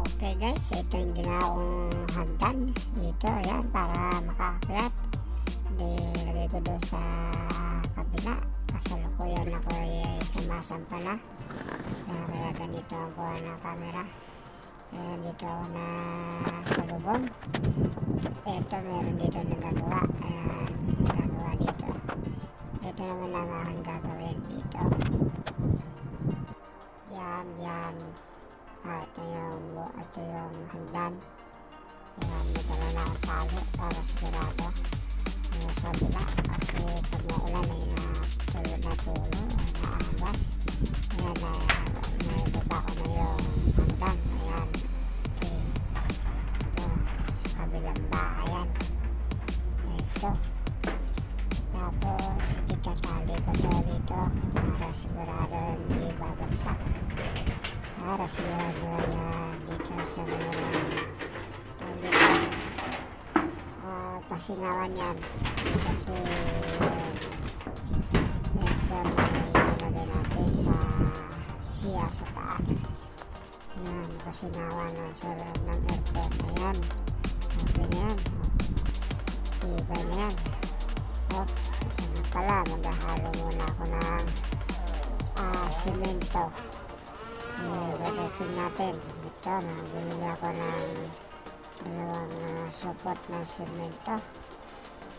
Okay guys, ito yung ginawang hagdan dito, ayan, para makaakyat. Nilagay ko doon sa kabila, kasalukuyan ako ay sumasampa na. Kaya ganito ang kuha ng camera. Ayan, dito ako na sa bubong. Ito, meron dito nagagawa. Ayan, nagagawa dito. Ito naman ang aking gagawin dito. Yan. Ito yung hagdan. Ayan, dito na akong tali para sigurado. Sa bila, kasi pag maulan ay natulog na naahas. Ayan, naibaba ko na yung hagdan. Ayan, ito sa kabilang bahayan. Ito. Tapos itatali ko dito para sigurado hindi babagsak. Para sigurado yan dito sa pasingawan yan. Kasi aircon ay ilagay natin sa siya sa taas. Ayan, pasingawan sa loob ng aircon. Ayan, okay na yan. Ibay na yan. Sana pala, maghahalo muna ako ng simento. Gagawin natin. Ito, nabili ako ng dalawang support ng simento.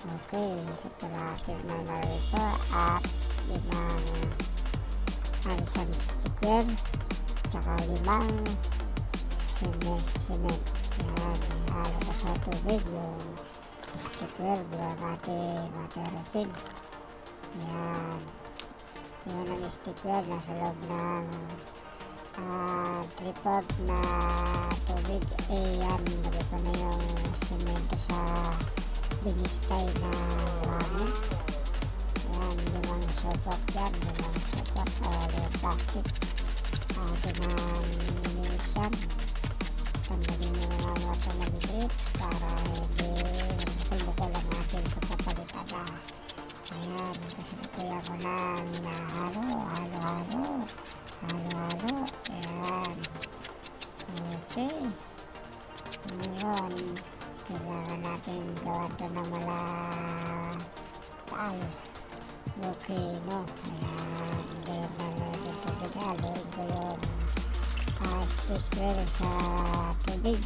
Okay, sa kalahati na nalagay ko at isang sticker tsaka 5 cement. Yan, ihalo ko sa tubig yung sticker bilang natin. Yan ang sticker nasa loob ng 3/4 na tubig. Yan, lagay ko na yung semento sa binistay na buhangin. Yan, 5 support yan, 5 support plastic. Atin ang iniksan. Tandagin mo na mga ito maliliit para hindi bukol lang natin kapapalit-ada. Ayan, kasi kaya ko na hinahalo. Ayan. Okay. Ngayon, kailangan natin gawa ito ng malapal. Okay, no? Ayan, then ito haloin ko yung sticker sa tubig.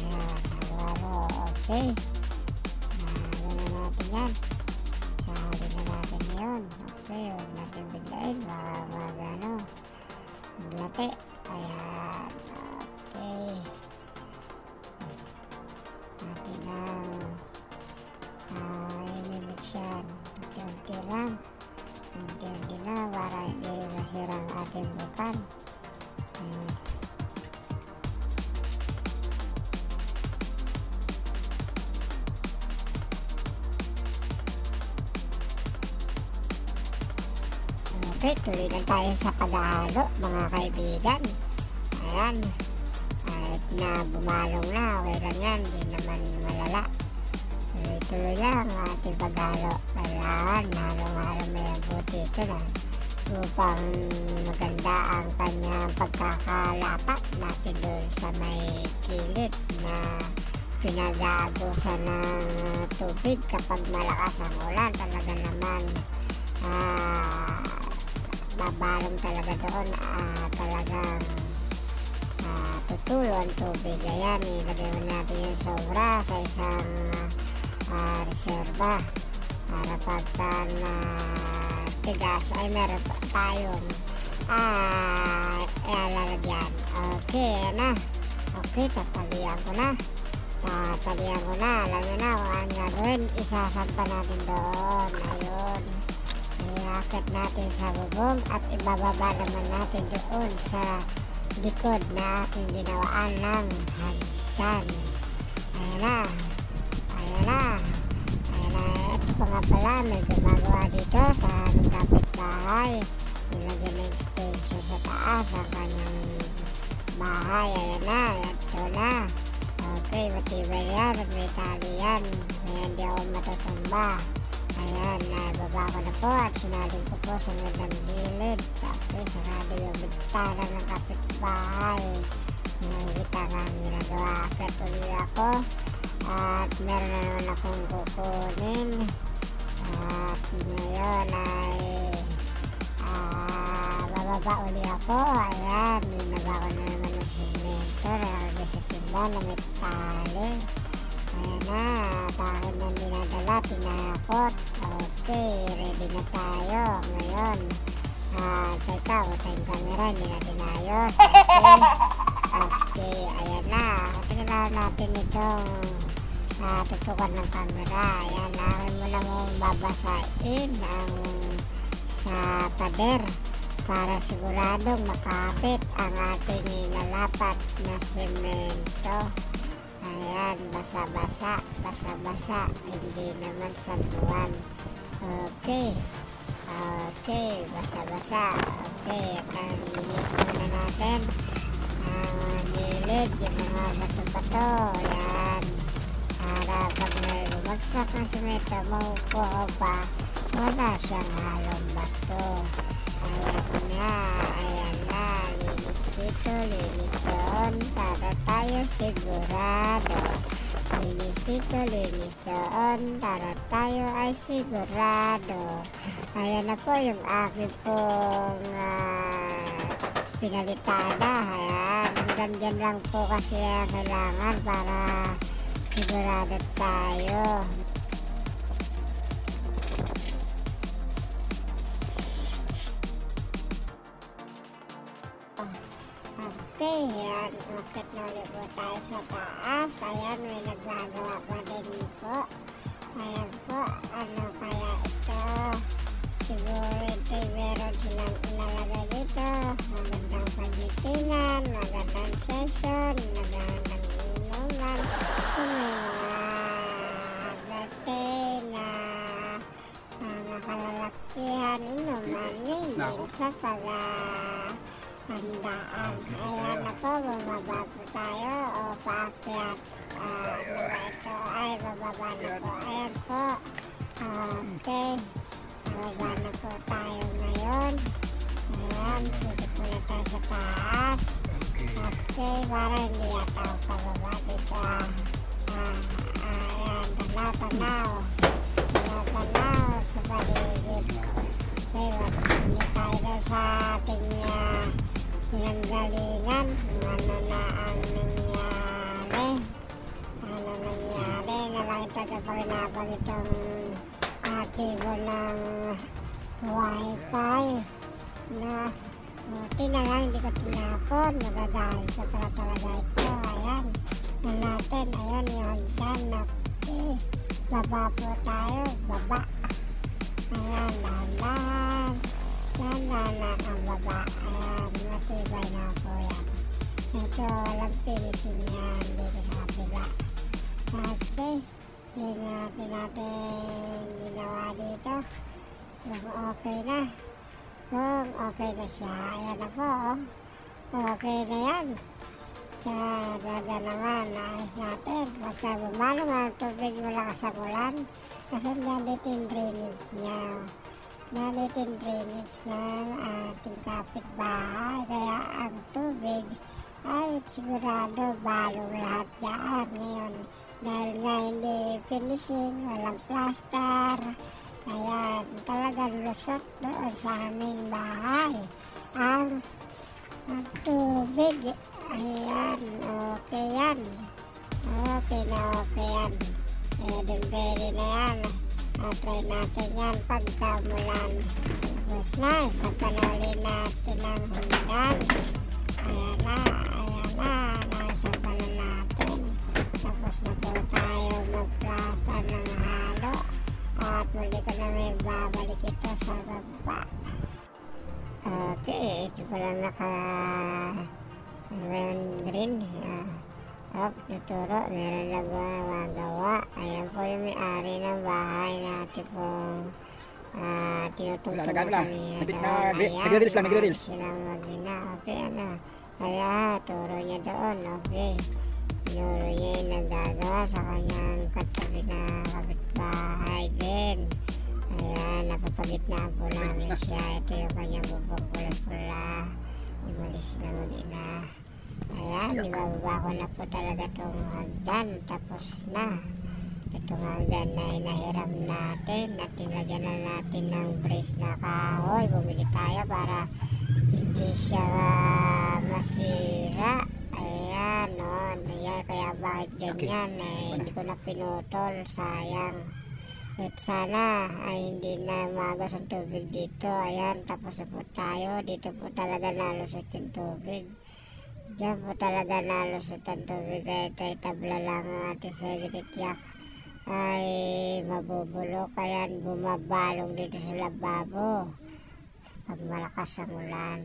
Ayan, halo. Okay. Halo na natin yan. Sali na natin yun. Okay, huwag natin biglain. Maglate. Ayan. Okay. Natin ang imimix yan. Unti-unti lang para hindi masira ang ating bukan. Okay, tuloy lang tayo sa paghahalo mga kaibigan. Ayan, kahit na bumalong na, okay lang yan, hindi naman malala. Tuloy lang ang ating paghalo. Kailangan halong-halo may buti ito na upang maganda ang kanyang pagkakalapat natin doon sa may kilid na pinag-aagusan ng tubig kapag malakas ang ulan. Talaga naman babalong talaga doon, talagang tutulo ang tubig. Ayan, ilagay mo natin yung sobra sa isang reserva para pagka na tigas ay meron tayong lalagyan. Okay, ayan na. Okay, tatalian ko na. Alam nyo na kung ang gagawin, isasampa natin doon. Ayun, iakit natin sa bubong at ibababa naman natin doon sa likod na aking ginawaan ng hagdan. Ayan na. Ito pa nga pala, may gumagawa dito sa aming kapitbahay. Nilagyan ng extension sa taas ang kanyang bahay. Ayan na, ito na. Okay, matibay yan at may tali yan. Kaya hindi ako matutumba. Ayan, naibaba ko na po at sinalin ko po sa magandang gilid. Okay, sarado yung bintana ng kapitbahay. Nakikita gagawa tuloy ako at meron na naman akong kukunin at ngayon ay bababa uli ako. Ayan, binaba ko na naman ng simento na sa timba na may tali. Ayan na, at akin na dinadala, pinakot. Okay, ready na tayo ngayon. Teka, utay yung camera, hindi natin ayos. Okay, ayan na. Tingnan natin itong tutukan ng camera. Ayan, akin mo na mong babasain ang sa pader para siguradong makapit ang ating inalapat na semento. Ayan, basa-basa, hindi naman sanduan. Okay, basa-basa. Okay, at linis muna natin ang gilid, yung mga bato-bato. Ayan, para pag may bumagsak ng semento, maupo pa, wala siyang halong bato. Ayan na, linis dito, linis doon, para tayo sigurado. Linis dito, linis doon, para tayo ay sigurado. Ayan na po yung aking pong pinalitada. Ayan, hanggang dyan lang po kasi ang kailangan para sigurado tayo. Okay, ayan, ukit na ulit po tayo sa taas. Ayan, may naggagawa pa din po. Ayan po, ano kaya ito? Siguro ito meron silang ilalagay dito. Magandang pagitinan, magandang session, magandang inuman. Kung may mga birthday na nakalalakihan inuman, hindi sa handaan. Ayan na po, bumaba po tayo o paakyat. Ito ay bababa na po. Ayan po. Okay. Bababa na po tayo ngayon. Ayan, sulit po na tayo sa taas. Okay, para hindi yata ako pababa dito. Ayan, tanaw sa paligid. Okay, hindi tayo sa ating pinanggalingan kung ano na ang nangyari. Nakita ko pa ginapag itong akibo ng wifi na buti na lang hindi ko tinapon. Nagagalit ko pala talaga ito. Ayan na natin, ayun yung hagdan. Okay, baba po tayo, baba. Ayan, dahan-dahan ang baba. Ayan, matibay na po yan. Ito, walang pinisin yan dito sa kapila. Okay, tingnan natin ginawa dito. Kung okay na. Kung okay na siya. Ayan na po. Okay na yan. Sa dada naman, naayos natin. Pagka bumalong ang tubig mula sa ulan. Kasi nandito yung drainage niya. Nandito yung drainage ng ating kapitbahay. Kaya ang tubig ay sigurado balong lahat dyan ngayon. Dahil nga hindi finishing, walang plaster. Kaya talagang lusot doon sa aming bahay. Ang tubig. Ayan, okay yan. Okay yan. Pwede na yan. Try natin yan pagkamulan. Tapos na, sa panuli natin ang hanggan. Ayan na, nasa panon natin. Tapos na po tayo mag-plaster ng halo. At muli ko na may babalik ito sa baba. Okay, ito pala green. Naturo, meron na magawa. Ayan po yung may-ari ng bahay natin pong tinutungtong kanina doon. Ayan, nagre-reels silang magina. Okay, kaya turo niya doon. Okay, tinuro niya yung nagagawa sa kanyang katabi na kapitbahay din. Ayan, napapagitnaan po namin siya. Ito yung kanyang bubong pula-pula. Imalis na mag-ina. Ayan, ibababa ko na po talaga itong hagdan. Tapos na. Itong hagdan na inahiram natin. At nilagyan na natin ng brace na kahoy. Bumili tayo para hindi siya masira. Ayan, no. Ayan, kaya bakit ganyan? Hindi ko na pinutol. Sayang. At sana ay hindi na magos ang tubig dito. Ayan, tapos na po tayo. Dito po talaga nalusot yung tubig. Diyan po talaga nalusot ang tubig. Kaya tayo tabla lang ang ating segretyak ay mabubulok. Ayan, bumabalong dito sa lababo pag malakas ang ulan.